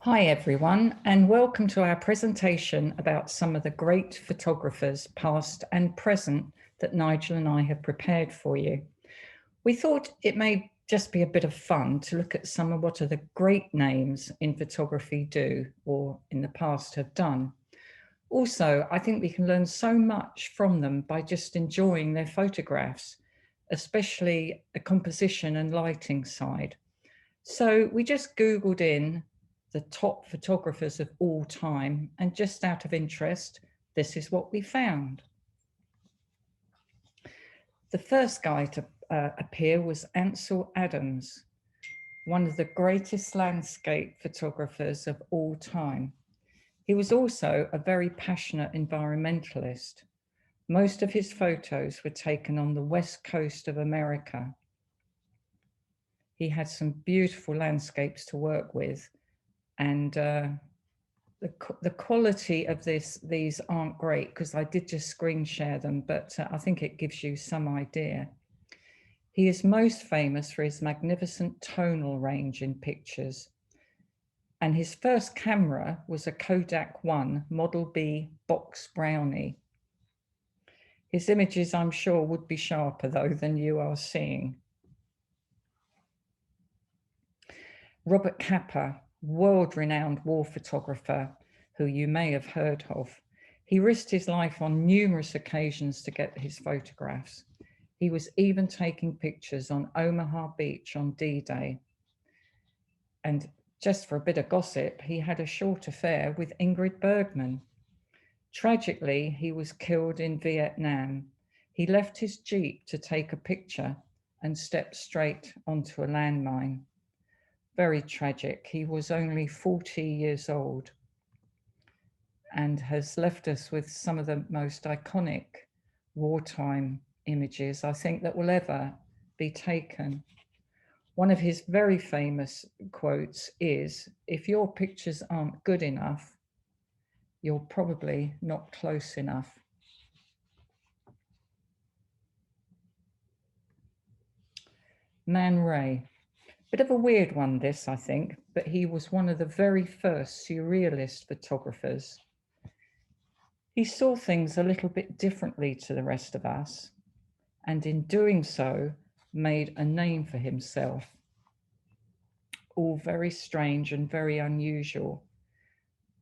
Hi everyone, and welcome to our presentation about some of the great photographers, past and present, that Nigel and I have prepared for you. We thought it may just be a bit of fun to look at some of what are the great names in photography do or in the past have done. Also, I think we can learn so much from them by just enjoying their photographs, especially the composition and lighting side. So we just Googled in the top photographers of all time, and just out of interest, this is what we found. The first guy to appear was Ansel Adams, one of the greatest landscape photographers of all time. He was also a very passionate environmentalist. Most of his photos were taken on the west coast of America. He had some beautiful landscapes to work with, and the quality of these aren't great because I did just screen share them, but I think it gives you some idea. He is most famous for his magnificent tonal range in pictures. And his first camera was a Kodak 1 Model B box brownie. His images, I'm sure, would be sharper though than you are seeing. Robert Capa, world-renowned war photographer who you may have heard of. He risked his life on numerous occasions to get his photographs. He was even taking pictures on Omaha Beach on D-Day. And just for a bit of gossip, he had a short affair with Ingrid Bergman. Tragically, he was killed in Vietnam. He left his Jeep to take a picture and stepped straight onto a landmine. Very tragic. He was only 40 years old and has left us with some of the most iconic wartime images I think that will ever be taken. One of his very famous quotes is, "If your pictures aren't good enough, you're probably not close enough." Man Ray. Bit of a weird one, this, I think, but he was one of the very first surrealist photographers. He saw things a little bit differently to the rest of us, and in doing so, made a name for himself. All very strange and very unusual,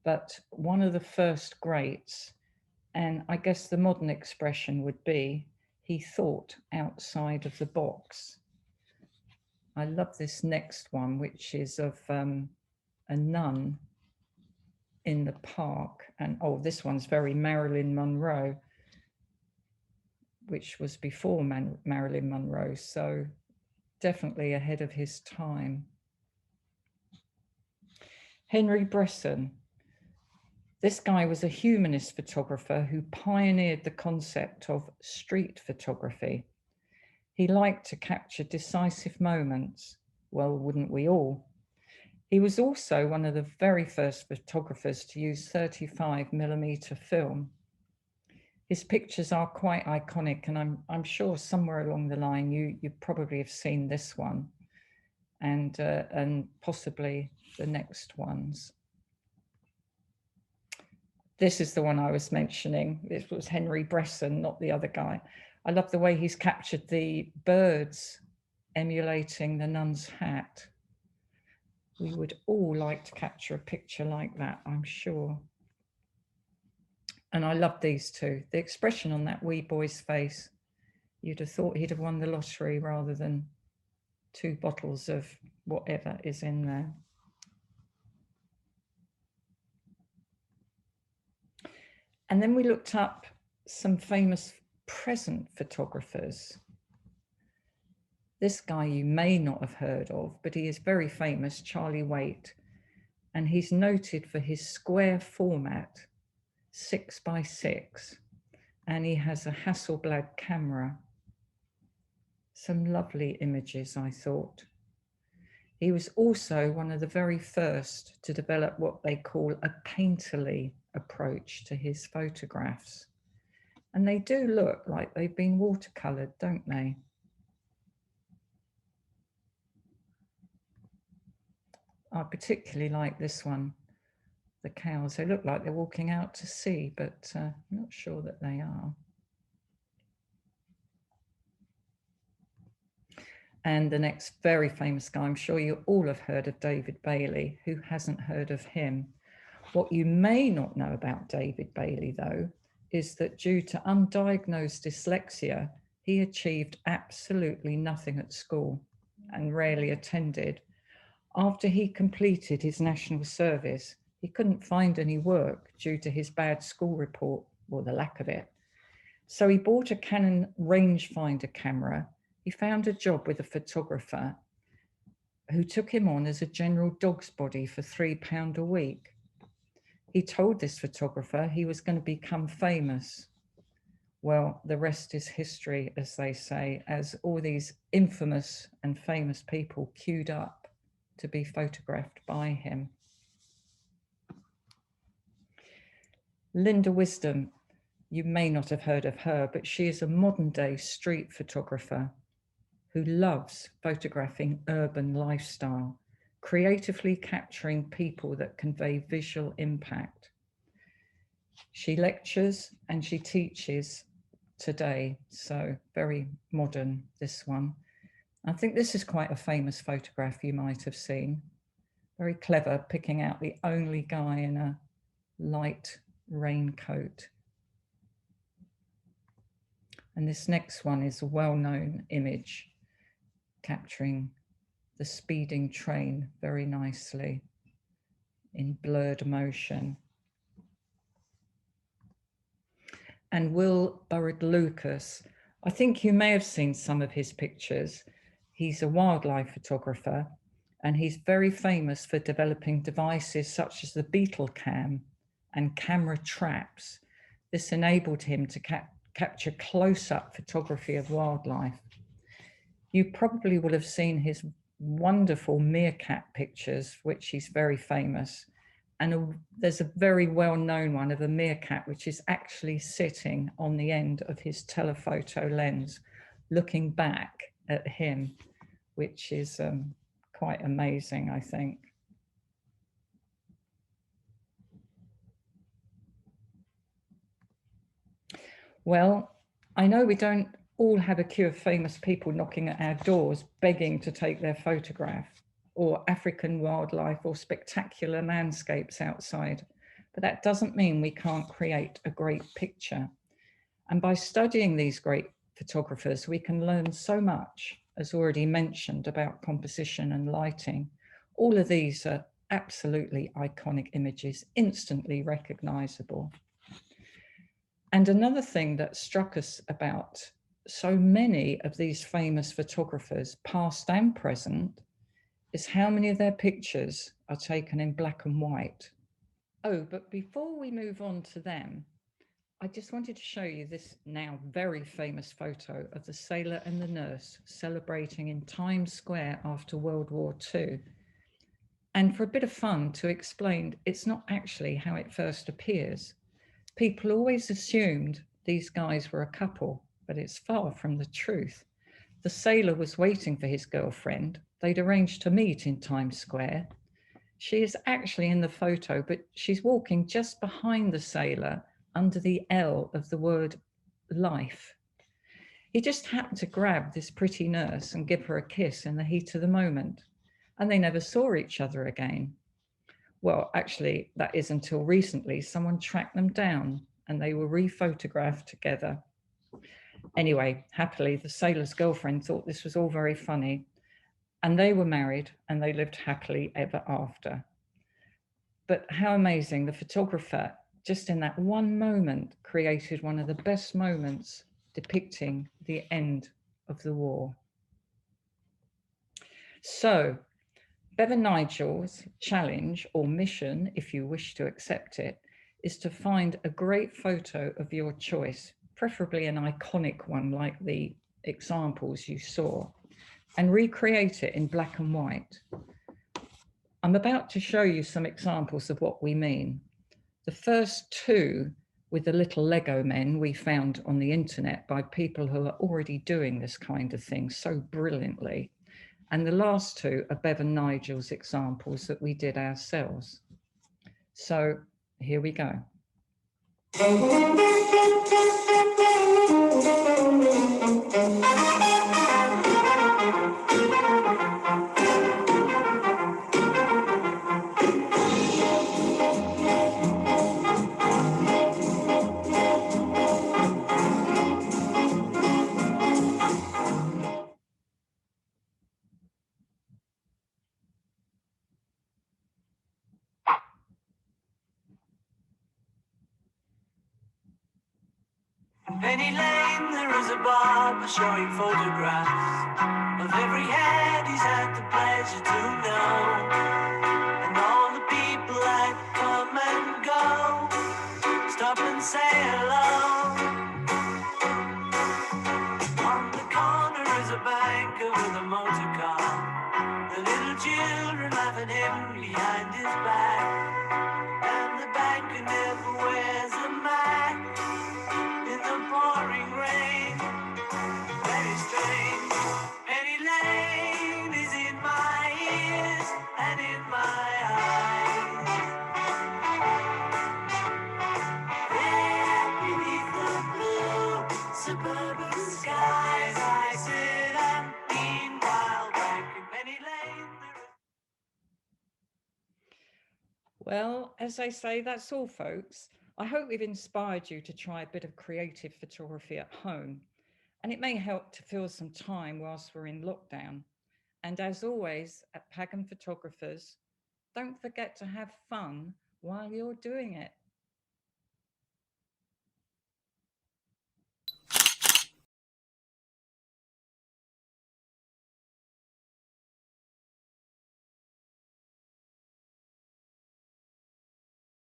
but one of the first greats, and I guess the modern expression would be, he thought outside of the box. I love this next one, which is of a nun in the park. And oh, this one's very Marilyn Monroe, which was before Marilyn Monroe. So definitely ahead of his time. Henry Bresson. This guy was a humanist photographer who pioneered the concept of street photography. He liked to capture decisive moments. Well, wouldn't we all? He was also one of the very first photographers to use 35mm film. His pictures are quite iconic, and I'm sure somewhere along the line you probably have seen this one and possibly the next ones. This is the one I was mentioning. It was Henry Bresson, not the other guy. I love the way he's captured the birds emulating the nun's hat. We would all like to capture a picture like that, I'm sure. And I love these two. The expression on that wee boy's face, you'd have thought he'd have won the lottery rather than 2 bottles of whatever is in there. And then we looked up some famous present photographers. This guy you may not have heard of, but he is very famous, Charlie Waite, and he's noted for his square format, 6x6, and he has a Hasselblad camera. Some lovely images, I thought. He was also one of the very first to develop what they call a painterly approach to his photographs. And they do look like they've been watercolored, don't they? I particularly like this one. The cows, they look like they're walking out to sea, but I'm not sure that they are. And the next very famous guy, I'm sure you all have heard of David Bailey. Who hasn't heard of him? What you may not know about David Bailey, though, is that due to undiagnosed dyslexia, he achieved absolutely nothing at school and rarely attended. After he completed his national service, he couldn't find any work due to his bad school report, or the lack of it. So he bought a Canon rangefinder camera. He found a job with a photographer who took him on as a general dog's body for £3 a week. He told this photographer he was going to become famous. Well, the rest is history, as they say, as all these infamous and famous people queued up to be photographed by him. Linda Wisdom, you may not have heard of her, but she is a modern day street photographer who loves photographing urban lifestyle, creatively capturing people that convey visual impact. She lectures and she teaches today, so very modern, this one. I think this is quite a famous photograph you might have seen. Very clever, picking out the only guy in a light raincoat. And this next one is a well-known image capturing the speeding train very nicely in blurred motion. And Will Burrard-Lucas, I think you may have seen some of his pictures. He's a wildlife photographer and he's very famous for developing devices such as the beetle cam and camera traps. This enabled him to capture close-up photography of wildlife. You probably will have seen his wonderful meerkat pictures, which he's very famous. And there's a very well-known one of a meerkat, which is actually sitting on the end of his telephoto lens, looking back at him, which is quite amazing, I think. Well, I know we don't all have a queue of famous people knocking at our doors, begging to take their photograph, or African wildlife or spectacular landscapes outside. But that doesn't mean we can't create a great picture. And by studying these great photographers, we can learn so much, as already mentioned, about composition and lighting. All of these are absolutely iconic images, instantly recognizable. And another thing that struck us about so many of these famous photographers, past and present, is how many of their pictures are taken in black and white. Oh, but before we move on to them, I just wanted to show you this now very famous photo of the sailor and the nurse celebrating in Times Square after World War II. And for a bit of fun, to explain, it's not actually how it first appears. People always assumed these guys were a couple, but it's far from the truth. The sailor was waiting for his girlfriend. They'd arranged to meet in Times Square. She is actually in the photo, but she's walking just behind the sailor under the L of the word life. He just happened to grab this pretty nurse and give her a kiss in the heat of the moment, and they never saw each other again. Well, actually, that is until recently someone tracked them down and they were re-photographed together. Anyway, happily, the sailor's girlfriend thought this was all very funny, and they were married and they lived happily ever after. But how amazing, the photographer, just in that one moment, created one of the best moments depicting the end of the war. So, Bevan Nigel's challenge, or mission, if you wish to accept it, is to find a great photo of your choice, preferably an iconic one like the examples you saw, and recreate it in black and white. I'm about to show you some examples of what we mean. The first two with the little Lego men we found on the internet by people who are already doing this kind of thing so brilliantly. And the last two are Bev and Nigel's examples that we did ourselves. So here we go. In Penny Lane there is a barber showing photographs of every head he's had the pleasure to know, and all the people that come and go stop and say hello. On the corner is a banker with a motor car, the little children laugh at him behind his back, and the banker never wears a mask in the pouring rain. Very strange. Penny Lane is in my ears and in my eyes. There beneath the blue suburban skies I sit, and meanwhile back in Penny Lane Well, as they say, that's all, folks. I hope we've inspired you to try a bit of creative photography at home, and it may help to fill some time whilst we're in lockdown. And as always, at Pagan Photographers, don't forget to have fun while you're doing it.